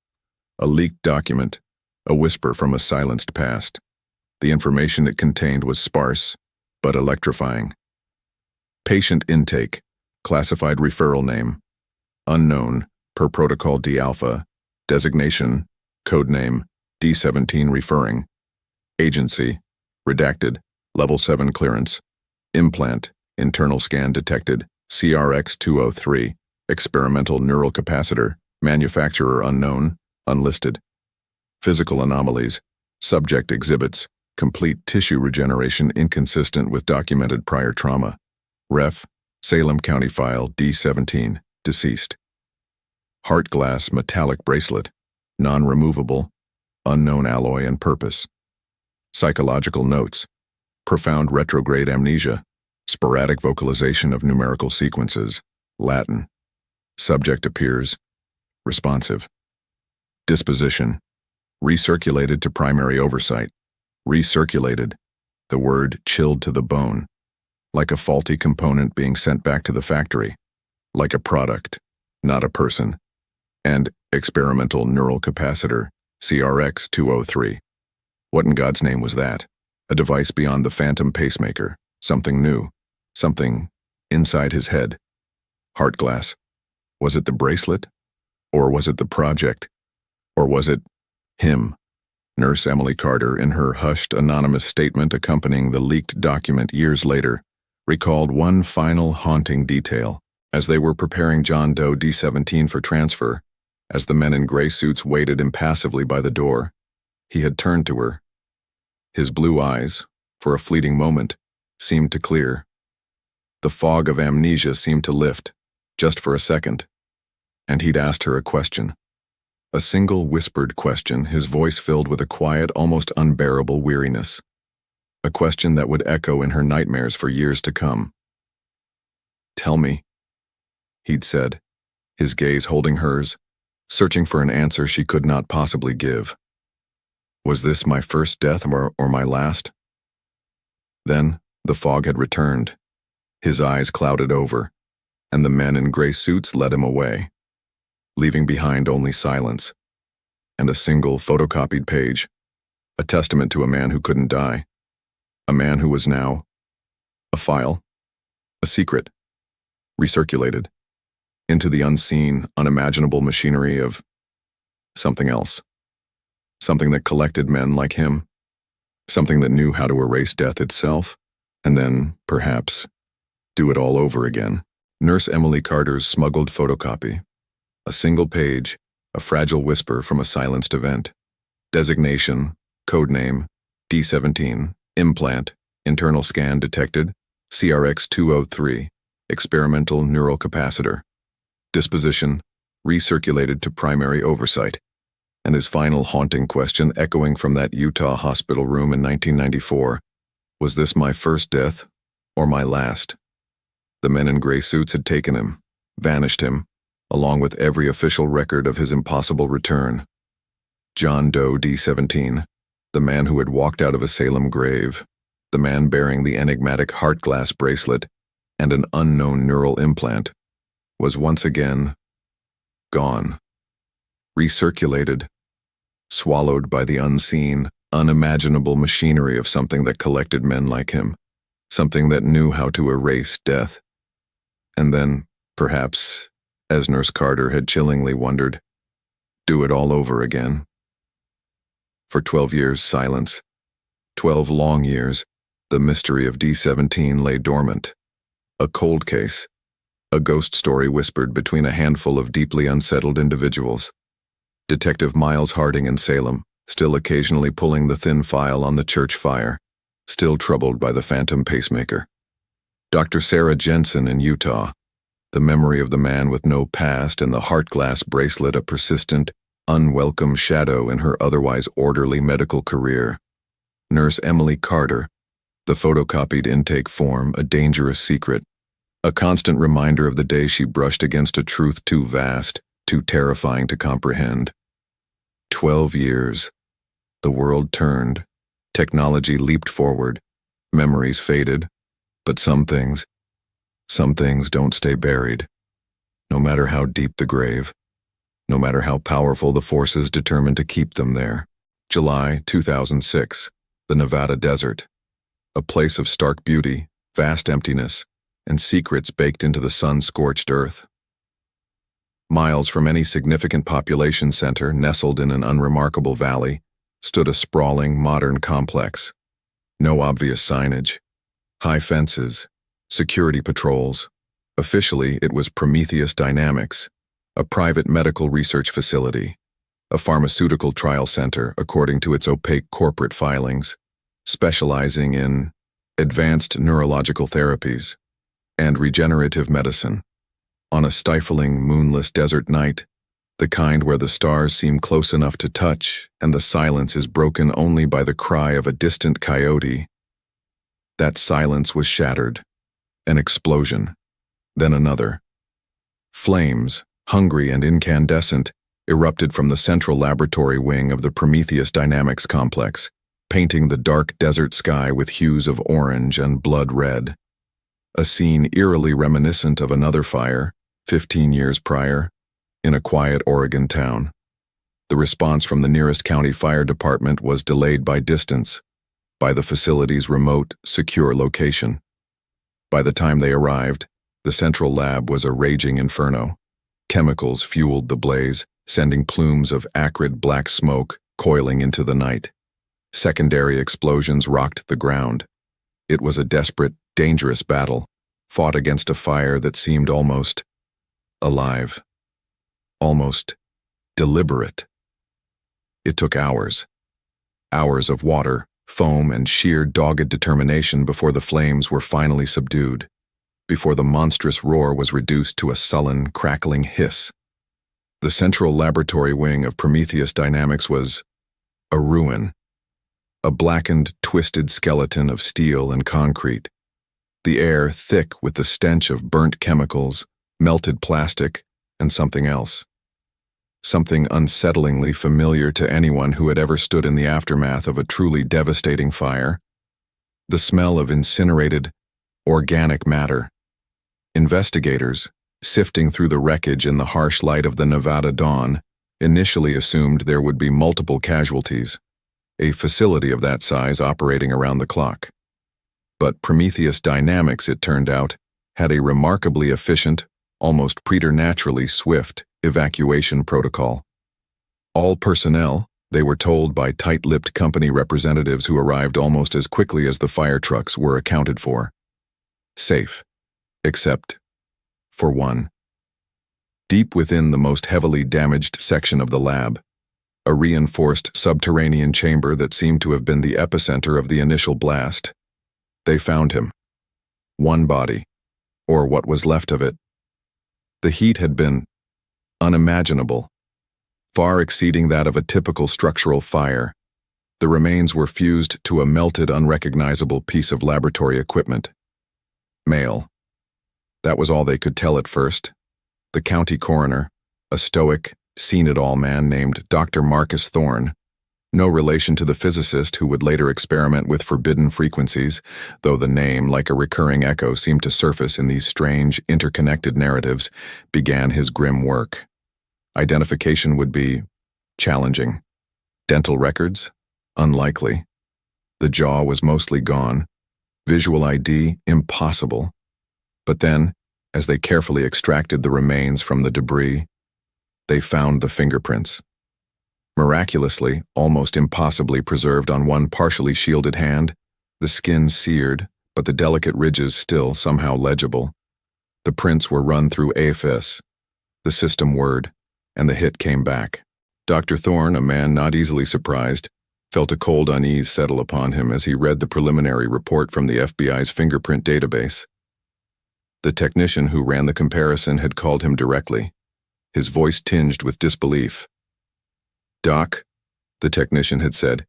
A leaked document, a whisper from a silenced past. The information it contained was sparse, but electrifying. Patient intake, classified referral name, unknown, per protocol D-alpha, designation, codename, D17 referring, agency, redacted, level 7 clearance, implant, internal scan detected, CRX-203, experimental neural capacitor, manufacturer unknown, unlisted. Physical anomalies, subject exhibits, complete tissue regeneration inconsistent with documented prior trauma. Ref, Salem County File D17, deceased. Heartglass metallic bracelet, non-removable, unknown alloy and purpose. Psychological notes, profound retrograde amnesia, sporadic vocalization of numerical sequences, Latin. Subject appears responsive. Disposition, recirculated to primary oversight. Recirculated, the word chilled to the bone, like a faulty component being sent back to the factory, like a product, not a person. And experimental neural capacitor, CRX-203. What in God's name was that? A device beyond the phantom pacemaker, something new, something inside his head. Heartglass. Was it the bracelet? Or was it the project? Or was it him? Nurse Emily Carter, in her hushed, anonymous statement accompanying the leaked document years later, recalled one final haunting detail. As they were preparing John Doe D17 for transfer, as the men in gray suits waited impassively by the door, he had turned to her. His blue eyes, for a fleeting moment, seemed to clear. The fog of amnesia seemed to lift, just for a second, and he'd asked her a question. A single whispered question, his voice filled with a quiet, almost unbearable weariness. A question that would echo in her nightmares for years to come. "Tell me," he'd said, his gaze holding hers, searching for an answer she could not possibly give. Was this my first death or my last? Then the fog had returned. His eyes clouded over, and the men in gray suits led him away, leaving behind only silence and a single photocopied page, a testament to a man who couldn't die, a man who was now a file, a secret, recirculated into the unseen, unimaginable machinery of something else, something that collected men like him, something that knew how to erase death itself, and then, perhaps, do it all over again. Nurse Emily Carter's smuggled photocopy. A single page, a fragile whisper from a silenced event. Designation, codename, D17, implant, internal scan detected, CRX-203, experimental neural capacitor. disposition recirculated to primary oversight, and his final haunting question echoing from that Utah hospital room in 1994, was this my first death or my last? The men in gray suits had taken him, vanished him, along with every official record of his impossible return. John Doe D18, the man who had walked out of a Salem grave, the man bearing the enigmatic Heartglass bracelet and an unknown neural implant, was once again gone, recirculated, swallowed by the unseen, unimaginable machinery of something that collected men like him, something that knew how to erase death. And then, perhaps, as Nurse Carter had chillingly wondered, do it all over again. For 12 years, silence. 12 long years, the mystery of D18 lay dormant. A cold case, a ghost story whispered between a handful of deeply unsettled individuals. Detective Miles Harding in Salem, still occasionally pulling the thin file on the church fire, still troubled by the phantom pacemaker. Dr. Sarah Jensen in Utah, the memory of the man with no past and the Heartglass bracelet a persistent, unwelcome shadow in her otherwise orderly medical career. Nurse Emily Carter, the photocopied intake form a dangerous secret, a constant reminder of the day she brushed against a truth too vast, too terrifying to comprehend. 12 years. The world turned. Technology leaped forward. Memories faded. But some things don't stay buried. No matter how deep the grave. No matter how powerful the forces determined to keep them there. July 2006. The Nevada desert. A place of stark beauty, vast emptiness, and secrets baked into the sun-scorched earth. Miles from any significant population center nestled in an unremarkable valley stood a sprawling, modern complex. No obvious signage. High fences, security patrols. Officially, it was Prometheus Dynamics, a private medical research facility, a pharmaceutical trial center according to its opaque corporate filings, specializing in advanced neurological therapies and regenerative medicine. On a stifling, moonless desert night, the kind where the stars seem close enough to touch and the silence is broken only by the cry of a distant coyote, that silence was shattered. An explosion, then another. Flames, hungry and incandescent, erupted from the central laboratory wing of the Prometheus Dynamics complex, painting the dark desert sky with hues of orange and blood red. A scene eerily reminiscent of another fire, 15 years prior, in a quiet Oregon town. The response from the nearest county fire department was delayed by distance, by the facility's remote, secure location. By the time they arrived, the central lab was a raging inferno. Chemicals fueled the blaze, sending plumes of acrid black smoke coiling into the night. Secondary explosions rocked the ground. It was a desperate, dangerous battle, fought against a fire that seemed almost alive, almost deliberate. It took hours. Hours of water, foam, and sheer dogged determination before the flames were finally subdued, before the monstrous roar was reduced to a sullen, crackling hiss. The central laboratory wing of Prometheus Dynamics was a ruin, a blackened, twisted skeleton of steel and concrete, the air thick with the stench of burnt chemicals, melted plastic, and something else. Something unsettlingly familiar to anyone who had ever stood in the aftermath of a truly devastating fire. The smell of incinerated, organic matter. Investigators, sifting through the wreckage in the harsh light of the Nevada dawn, initially assumed there would be multiple casualties, a facility of that size operating around the clock. But Prometheus Dynamics, it turned out, had a remarkably efficient, almost preternaturally swift evacuation protocol. All personnel, they were told by tight-lipped company representatives who arrived almost as quickly as the fire trucks, were accounted for. Safe. Except for one. Deep within the most heavily damaged section of the lab, a reinforced subterranean chamber that seemed to have been the epicenter of the initial blast, they found him. One body, or what was left of it. The heat had been unimaginable, far exceeding that of a typical structural fire. The remains were fused to a melted, unrecognizable piece of laboratory equipment. Male. That was all they could tell at first. The county coroner, a stoic, seen-it-all man named Dr. Marcus Thorne, no relation to the physicist who would later experiment with forbidden frequencies, though the name, like a recurring echo, seemed to surface in these strange, interconnected narratives, began his grim work. Identification would be challenging. Dental records? Unlikely. The jaw was mostly gone. Visual ID? Impossible. But then, as they carefully extracted the remains from the debris, they found the fingerprints. Miraculously, almost impossibly preserved on one partially shielded hand, the skin seared, but the delicate ridges still somehow legible. The prints were run through AFS, the system word, and the hit came back. Dr. Thorne, a man not easily surprised, felt a cold unease settle upon him as he read the preliminary report from the FBI's fingerprint database. The technician who ran the comparison had called him directly, his voice tinged with disbelief. "Doc," the technician had said,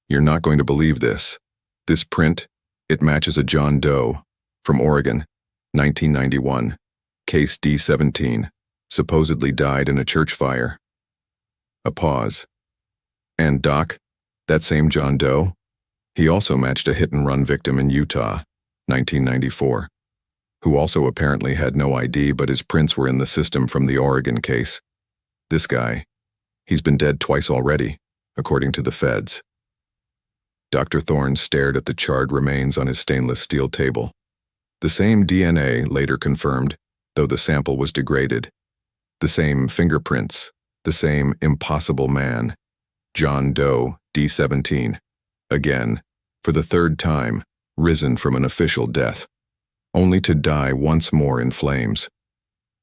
"you're not going to believe this. This print, it matches a John Doe, from Oregon, 1991, case D18, supposedly died in a church fire." A pause. "And Doc, that same John Doe, he also matched a hit-and-run victim in Utah, 1994, who also apparently had no ID, but his prints were in the system from the Oregon case. This guy, he's been dead twice already, according to the feds." Dr. Thorne stared at the charred remains on his stainless steel table. The same DNA later confirmed, though the sample was degraded. The same fingerprints, the same impossible man, John Doe, D18, again, for the third time, risen from an official death, only to die once more in flames.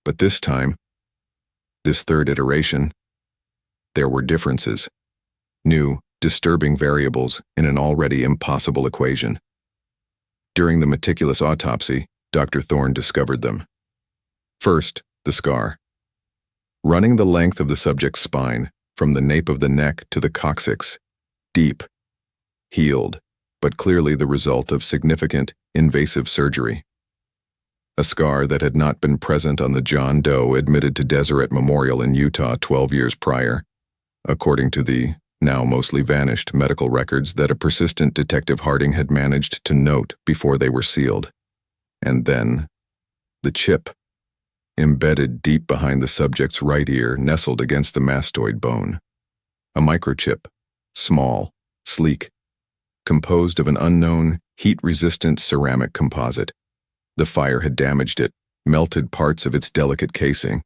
But this time, this third iteration, there were differences, new, disturbing variables in an already impossible equation. During the meticulous autopsy, Dr. Thorne discovered them. First, the scar. Running the length of the subject's spine, from the nape of the neck to the coccyx, deep, healed, but clearly the result of significant, invasive surgery. A scar that had not been present on the John Doe admitted to Deseret Memorial in Utah 12 years prior, according to the now mostly vanished medical records that a persistent Detective Harding had managed to note before they were sealed. And then, the chip, embedded deep behind the subject's right ear, nestled against the mastoid bone. A microchip, small, sleek, composed of an unknown, heat-resistant ceramic composite. The fire had damaged it, melted parts of its delicate casing,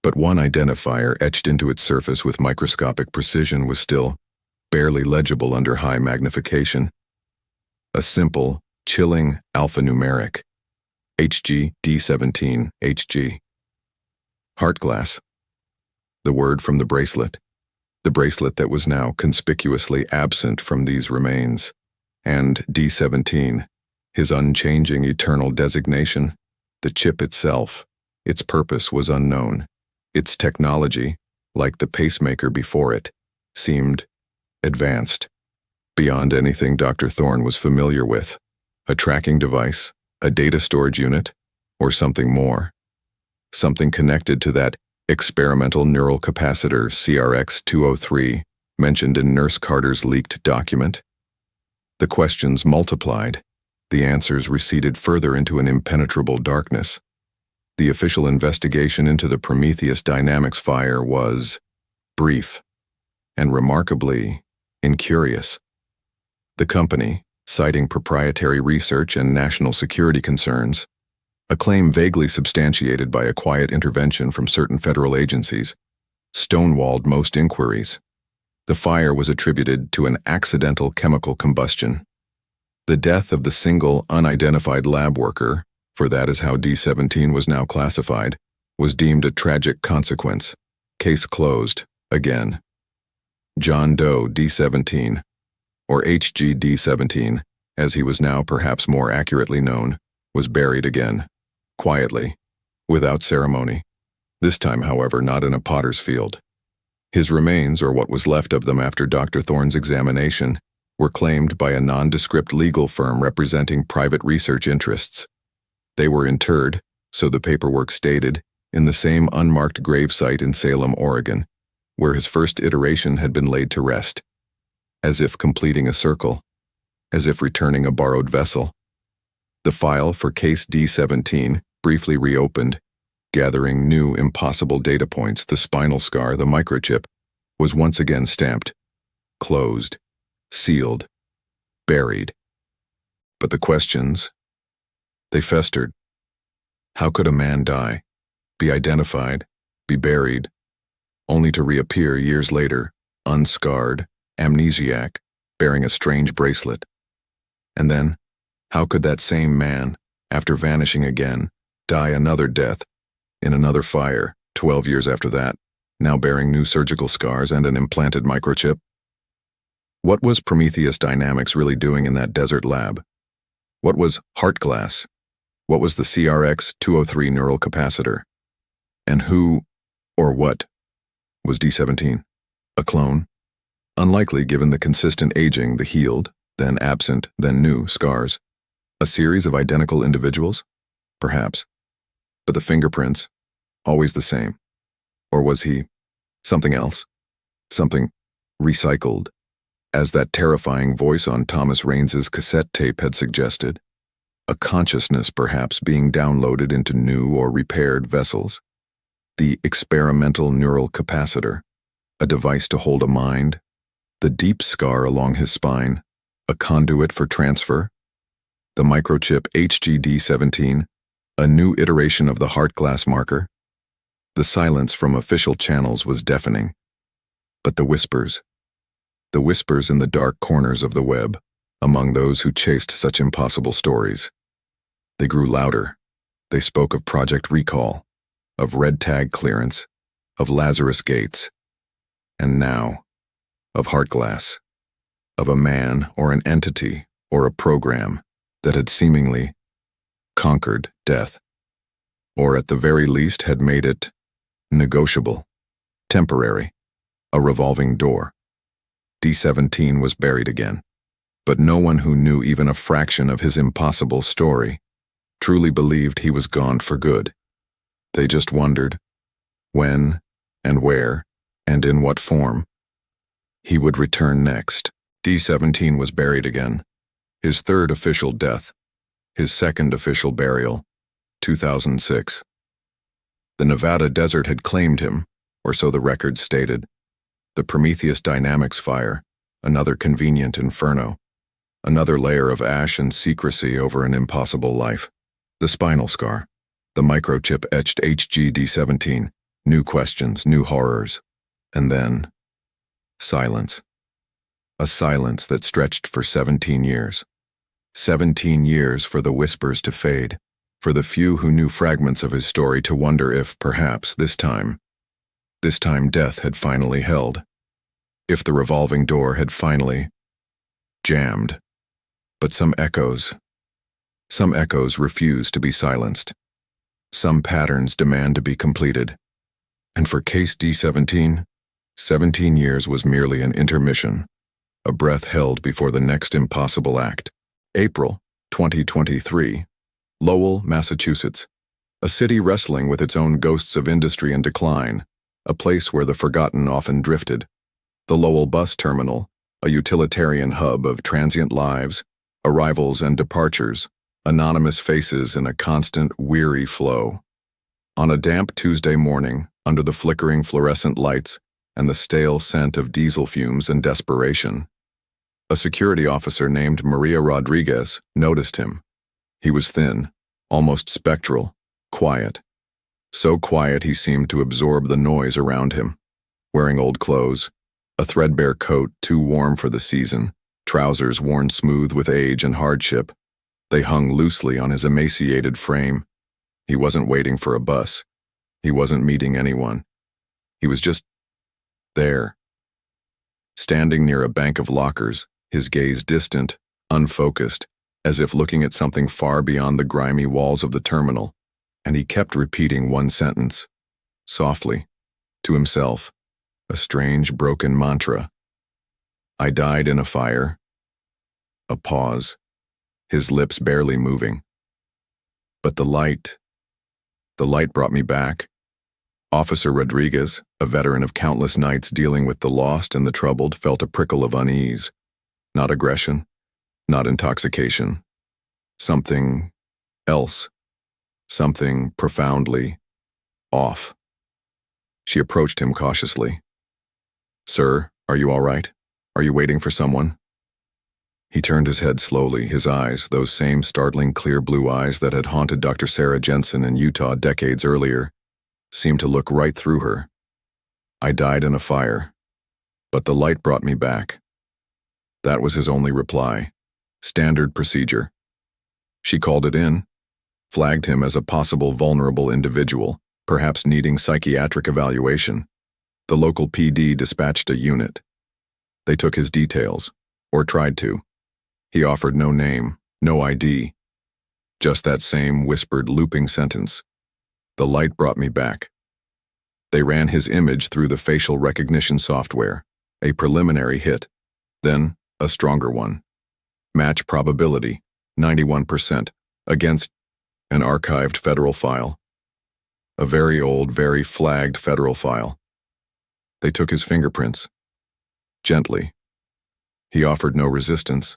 but one identifier etched into its surface with microscopic precision was still barely legible under high magnification. A simple, chilling alphanumeric, HG D18 HG. Heartglass. The word from the bracelet that was now conspicuously absent from these remains, and D18, his unchanging eternal designation, the chip itself, its purpose was unknown. Its technology, like the pacemaker before it, seemed advanced, beyond anything Dr. Thorne was familiar with. A tracking device, a data storage unit, or something more. Something connected to that experimental neural capacitor CRX-203 mentioned in Nurse Carter's leaked document. The questions multiplied. The answers receded further into an impenetrable darkness. The official investigation into the Prometheus Dynamics fire was brief and remarkably incurious. The company, citing proprietary research and national security concerns, a claim vaguely substantiated by a quiet intervention from certain federal agencies, stonewalled most inquiries. The fire was attributed to an accidental chemical combustion. The death of the single unidentified lab worker, for that is how D18 was now classified, was deemed a tragic consequence. Case closed, again. John Doe D18, or HG D18, as he was now perhaps more accurately known, was buried again, quietly, without ceremony. This time, however, not in a potter's field. His remains, or what was left of them after Dr. Thorne's examination, were claimed by a nondescript legal firm representing private research interests. They were interred, so the paperwork stated, in the same unmarked gravesite in Salem, Oregon, where his first iteration had been laid to rest, as if completing a circle, as if returning a borrowed vessel. The file for case D18 briefly reopened, gathering new impossible data points. The spinal scar, the microchip, was once again stamped, closed, sealed, buried. But the questions, they festered. How could a man die, be identified, be buried, only to reappear years later, unscarred, amnesiac, bearing a strange bracelet? And then, how could that same man, after vanishing again, die another death, in another fire, 12 years after that, now bearing new surgical scars and an implanted microchip? What was Prometheus Dynamics really doing in that desert lab? What was Heartglass? What was the CRX-203 Neural Capacitor? And who, or what, was D18? A clone? Unlikely given the consistent aging, the healed, then absent, then new scars. A series of identical individuals? Perhaps. But the fingerprints, always the same. Or was he something else? Something recycled, as that terrifying voice on Thomas Raines's cassette tape had suggested. A consciousness perhaps being downloaded into new or repaired vessels. The experimental neural capacitor, a device to hold a mind. The deep scar along his spine, a conduit for transfer. The microchip HGD18, a new iteration of the Heartglass marker. The silence from official channels was deafening. But the whispers in the dark corners of the web, among those who chased such impossible stories. They grew louder. They spoke of Project Recall, of red tag clearance, of Lazarus Gates, and now, of Heartglass, of a man or an entity or a program that had seemingly conquered death, or at the very least had made it negotiable, temporary, a revolving door. D18 was buried again, but no one who knew even a fraction of his impossible story truly believed he was gone for good. They just wondered when and where and in what form he would return next. D18 was buried again, his third official death, his second official burial, 2006. The Nevada desert had claimed him, or so the records stated. The Prometheus Dynamics fire, another convenient inferno, another layer of ash and secrecy over an impossible life. The spinal scar, the microchip etched HGD18, new questions, new horrors, and then silence. A silence that stretched for 17 years. 17 years for the whispers to fade, for the few who knew fragments of his story to wonder if, perhaps, this time death had finally held. If the revolving door had finally jammed. But some echoes refuse to be silenced. Some patterns demand to be completed. And for case D18, 17 years was merely an intermission, a breath held before the next impossible act. April 2023, Lowell, Massachusetts, a city wrestling with its own ghosts of industry and decline, a place where the forgotten often drifted. The Lowell Bus Terminal, a utilitarian hub of transient lives, arrivals and departures, anonymous faces in a constant, weary flow. On a damp Tuesday morning, under the flickering fluorescent lights and the stale scent of diesel fumes and desperation, a security officer named Maria Rodriguez noticed him. He was thin, almost spectral, quiet. So quiet he seemed to absorb the noise around him. Wearing old clothes, a threadbare coat too warm for the season, trousers worn smooth with age and hardship. They hung loosely on his emaciated frame. He wasn't waiting for a bus. He wasn't meeting anyone. He was just there. Standing near a bank of lockers, his gaze distant, unfocused, as if looking at something far beyond the grimy walls of the terminal, and he kept repeating one sentence. softly, to himself, a strange broken mantra. I died in a fire. A pause, his lips barely moving. But the light brought me back. Officer Rodriguez, a veteran of countless nights dealing with the lost and the troubled, felt a prickle of unease. Not aggression, not intoxication. Something else. Something profoundly off. She approached him cautiously. Sir, are you all right? Are you waiting for someone? He turned his head slowly, his eyes, those same startling clear blue eyes that had haunted Dr. Sarah Jensen in Utah decades earlier, seemed to look right through her. I died in a fire, but the light brought me back. That was his only reply. Standard procedure. She called it in, flagged him as a possible vulnerable individual, perhaps needing psychiatric evaluation. The local PD dispatched a unit. They took his details, or tried to. He offered no name, no ID. Just that same whispered looping sentence. The light brought me back. They ran his image through the facial recognition software, a preliminary hit, then a stronger one. Match probability, 91%, against an archived federal file. A very old, very flagged federal file. They took his fingerprints. Gently. He offered no resistance.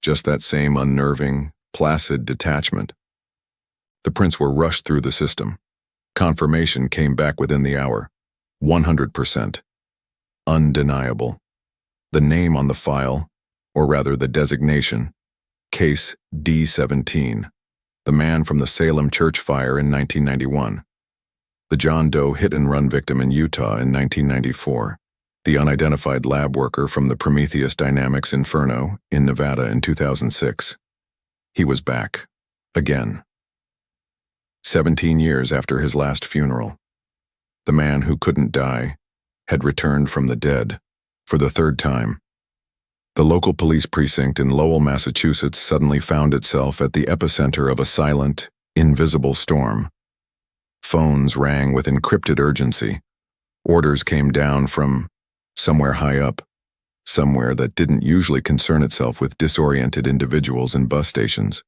Just that same unnerving, placid detachment. The prints were rushed through the system. Confirmation came back within the hour. 100%. Undeniable. The name on the file, or rather the designation, Case D18, the man from the Salem church fire in 1991. The John Doe hit-and-run victim in Utah in 1994. The unidentified lab worker from the Prometheus Dynamics Inferno in Nevada in 2006. He was back. Again. 17 years after his last funeral. The man who couldn't die had returned from the dead for the third time. The local police precinct in Lowell, Massachusetts suddenly found itself at the epicenter of a silent, invisible storm. Phones rang with encrypted urgency. Orders came down from somewhere high up, somewhere that didn't usually concern itself with disoriented individuals in bus stations.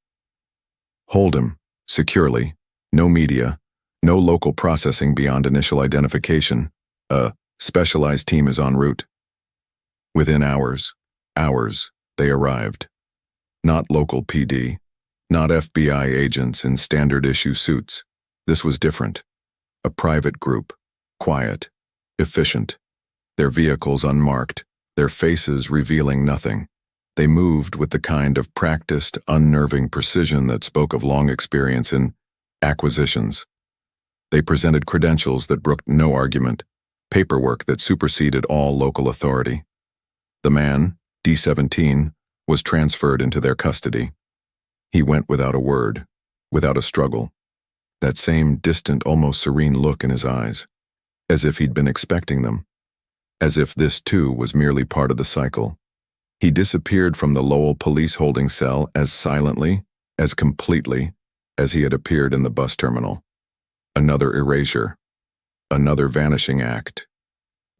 Hold him, securely, no media, no local processing beyond initial identification. A specialized team is en route. Within hours, they arrived. Not local PD, not FBI agents in standard issue suits. This was different. A private group, quiet, efficient. Their vehicles unmarked, their faces revealing nothing. They moved with the kind of practiced, unnerving precision that spoke of long experience in acquisitions. They presented credentials that brooked no argument, paperwork that superseded all local authority. The man, D18, was transferred into their custody. He went without a word, without a struggle. That same distant, almost serene look in his eyes, as if he'd been expecting them. As if this too was merely part of the cycle. He disappeared from the Lowell police holding cell as silently, as completely, as he had appeared in the bus terminal. Another erasure. Another vanishing act.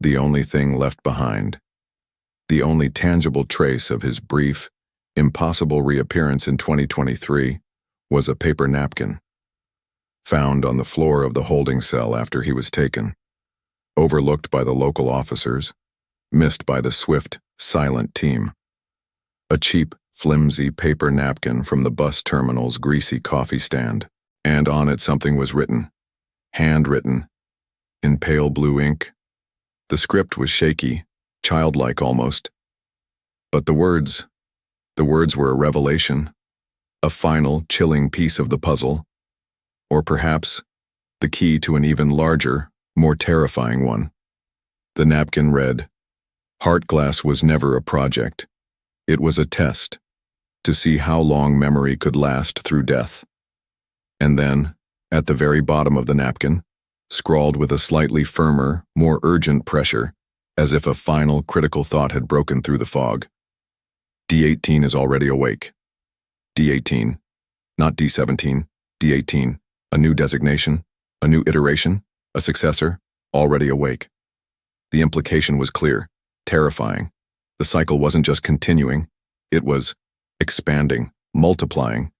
The only thing left behind. The only tangible trace of his brief, impossible reappearance in 2023 was a paper napkin. Found on the floor of the holding cell after he was taken. Overlooked by the local officers, missed by the swift, silent team. A cheap, flimsy paper napkin from the bus terminal's greasy coffee stand, and on it something was written, handwritten, in pale blue ink. The script was shaky, childlike almost. But the words were a revelation, a final, chilling piece of the puzzle, or perhaps the key to an even larger, more terrifying one. The napkin read, Heartglass was never a project. It was a test, to see how long memory could last through death. And then, at the very bottom of the napkin, scrawled with a slightly firmer, more urgent pressure, as if a final, critical thought had broken through the fog. D18 is already awake. D18, not D17, D18, a new designation, a new iteration, A successor, already awake. The implication was clear, terrifying. The cycle wasn't just continuing, it was expanding, multiplying.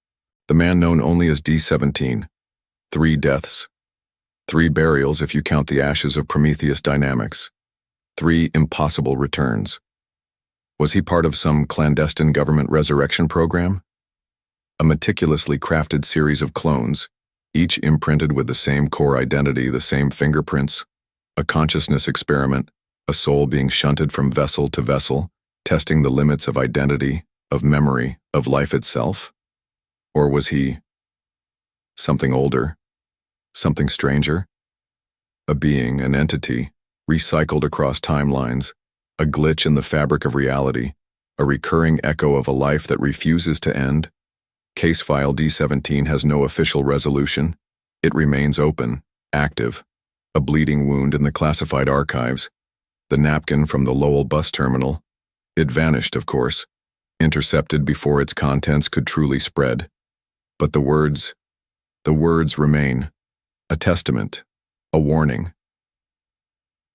The man known only as D17. 3 deaths. 3 burials if you count the ashes of Prometheus dynamics. 3 impossible returns. Was he part of some clandestine government resurrection program? A meticulously crafted series of clones, each imprinted with the same core identity, the same fingerprints, a consciousness experiment, a soul being shunted from vessel to vessel, testing the limits of identity, of memory, of life itself? Or was he something older, something stranger? A being, an entity, recycled across timelines, a glitch in the fabric of reality, a recurring echo of a life that refuses to end? Case file D17 has no official resolution. It remains open, active, a bleeding wound in the classified archives. The napkin from the Lowell Bus Terminal. It vanished, of course, intercepted before its contents could truly spread. But the words remain, a testament, a warning.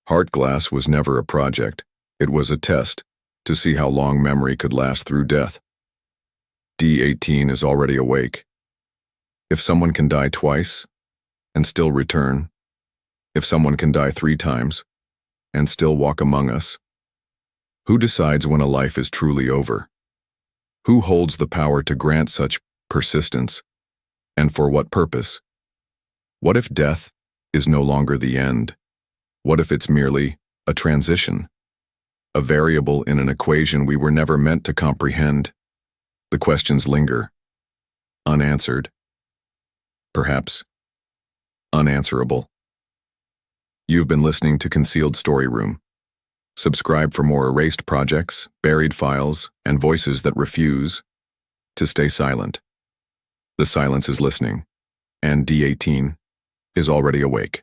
Heartglass was never a project. It was a test, to see how long memory could last through death. D18 is already awake. If someone can die twice, and still return, if someone can die 3 times, and still walk among us, who decides when a life is truly over? Who holds the power to grant such persistence, and for what purpose? What if death is no longer the end? What if it's merely a transition? A variable in an equation we were never meant to comprehend? The questions linger, unanswered, perhaps unanswerable. You've been listening to Concealed Story Room. Subscribe for more erased projects, buried files, and voices that refuse to stay silent. The silence is listening, and D18 is already awake.